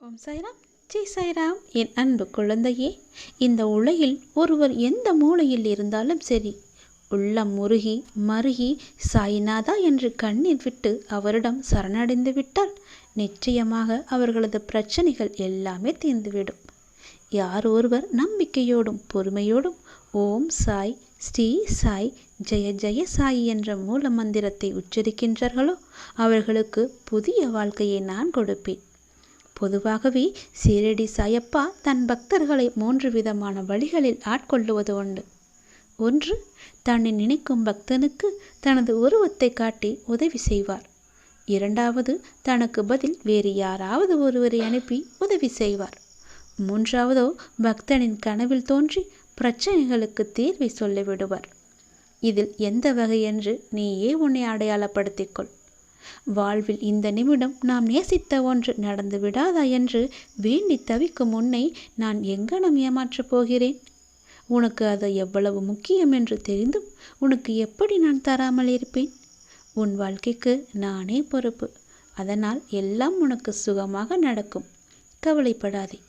ஓம் சாய்ராம், ஜெய் சாய்ராம். என் அன்பு குழந்தையே, இந்த உலகில் ஒருவர் எந்த மூலையில் இருந்தாலும் சரி, உள்ளம் முருகி மருகி சாய்நாதா என்று கண்ணீர் விட்டு அவரிடம் சரணடைந்து விட்டால் நிச்சயமாக அவர்களது பிரச்சனைகள் எல்லாமே தீர்ந்துவிடும். யார் ஒருவர் நம்பிக்கையோடும் பொறுமையோடும் ஓம் சாய், ஸ்ரீ சாய், ஜெய ஜெய சாய் என்ற மூல மந்திரத்தை உச்சரிக்கின்றார்களோ அவர்களுக்கு புதிய வாழ்க்கையை நான் கொடுப்பேன். பொதுவாகவே சீரடி சாயப்பா தன் பக்தர்களை 3 விதமான வழிகளில் ஆட்கொள்ளுவது உண்டு. 1. தன்னை நினைக்கும் பக்தனுக்கு தனது உருவத்தை காட்டி உதவி செய்வார். 2. தனக்கு பதில் வேறு யாராவது ஒருவரை அனுப்பி உதவி செய்வார். 3. பக்தனின் கனவில் தோன்றி பிரச்சனைகளுக்கு தீர்வை சொல்லிவிடுவார். இதில் எந்த வகை என்று நீயே உன்னை அடையாளப்படுத்திக்கொள். வாழ்வில் இந்த நிமிடம் நாம் நேசித்த ஒன்று நடந்து விடாதா என்று வேண்டி தவிக்கும் உன்னை நான் எங்கனம் ஏமாற்றப் போகிறேன்? உனக்கு அது எவ்வளவு முக்கியம் என்று தெரிந்தும் உனக்கு எப்படி நான் தராமல் இருப்பேன்? உன் வாழ்க்கைக்கு நானே பொறுப்பு. அதனால் எல்லாம் உனக்கு சுகமாக நடக்கும். கவலைப்படாதே.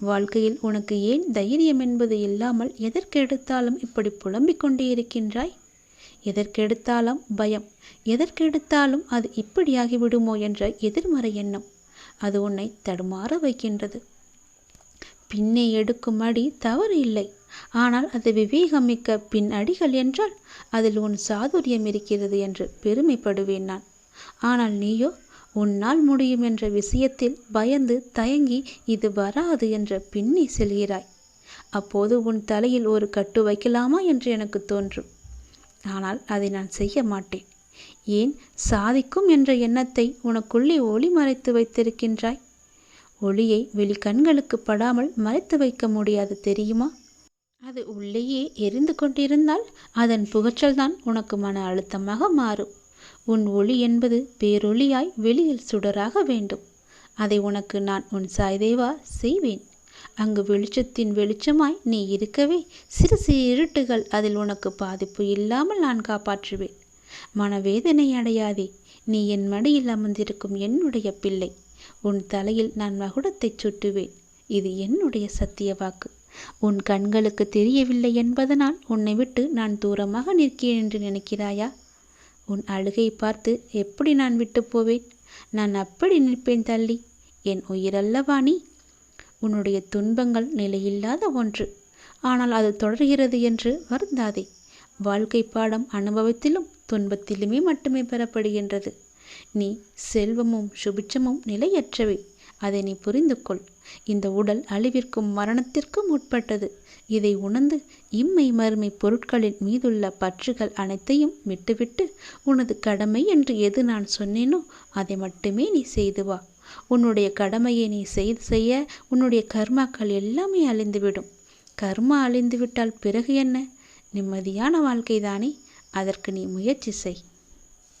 வாழ்க்கையில் உனக்கு ஏன் தைரியம் என்பது இல்லாமல் எதற்கெடுத்தாலும் இப்படி புலம்பிக் கொண்டே இருக்கின்றாய்? எதற்கெடுத்தாலும் பயம், எதற்கெடுத்தாலும் அது இப்படியாகிவிடுமோ என்ற எதிர்மறை எண்ணம், அது உன்னை தடுமாற வைக்கின்றது. பின்னே எடுக்கும் அடி தவறு இல்லை, ஆனால் அது விவேகமிக்க பின் அடிகள் என்றால் அதில் உன் சாதுரியம் இருக்கிறது என்று பெருமைப்படுவேன் நான். ஆனால் நீயோ உன்னால் முடியும் என்ற விஷயத்தில் பயந்து தயங்கி இது வராது என்ற பின்னே செல்கிறாய். அப்போது உன் தலையில் ஒரு கட்டு வைக்கலாமா என்று எனக்கு தோன்றும். ஆனால் அதை நான் செய்ய மாட்டேன். ஏன்? சாதிக்கும் என்ற எண்ணத்தை உனக்குள்ளே ஒளி மறைத்து வைத்திருக்கின்றாய். ஒளியை வெளி கண்களுக்கு படாமல் மறைத்து வைக்க முடியாது, தெரியுமா? அது உள்ளேயே எரிந்து கொண்டிருந்தால் அதன் புகற்றல்தான் உனக்கு மன அழுத்தமாக மாறும். உன் ஒளி என்பது பேரொளியாய் வெளியில் சுடராக வேண்டும். அதை உனக்கு நான் உன் சாய்தேவா செய்வேன். அங்கு வெளிச்சத்தின் வெளிச்சமாய் நீ இருக்கவே சிறு சிறு இருட்டுகள் அதில் உனக்கு பாதிப்பு இல்லாமல் நான் காப்பாற்றுவேன். மனவேதனை அடையாதே. நீ என் மடியில் அமர்ந்திருக்கும் என்னுடைய பிள்ளை. உன் தலையில் நான் மகுடத்தை சுட்டுவேன். இது என்னுடைய சத்திய வாக்கு. உன் கண்களுக்கு தெரியவில்லை என்பதனால் உன்னை விட்டு நான் தூரமாக நிற்கிறேன் என்று நினைக்கிறாயா? உன் அழுகை பார்த்து எப்படி நான் விட்டு போவேன்? நான் அப்படி நிற்பேன் தள்ளி. என் உயிரல்லவா நீ? உன்னுடைய துன்பங்கள் நிலையில்லாத ஒன்று, ஆனால் அது தொடர்கிறது என்று வருந்தாதே. வாழ்க்கை பாடம் அனுபவத்திலும் துன்பத்திலுமே மட்டுமே பெறப்படுகின்றது. நீ செல்வமும் சுபிட்சமும் நிலையற்றவை. அதை நீ புரிந்து கொள். இந்த உடல் அழிவிற்கும் மரணத்திற்கும் உட்பட்டது. இதை உணர்ந்து இம்மை மறுமை பொருட்களின் மீதுள்ள பற்றுகள் அனைத்தையும் விட்டுவிட்டு உனது கடமை என்று எது நான் சொன்னேனோ அதை மட்டுமே நீ செய்து வா. உன்னுடைய கடமையை நீ செய்ய உன்னுடைய கர்மாக்கள் எல்லாமே அழிந்துவிடும். கர்மா அழிந்துவிட்டால் பிறகு என்ன? நிம்மதியான வாழ்க்கைதானே. அதற்கு நீ முயற்சி செய்.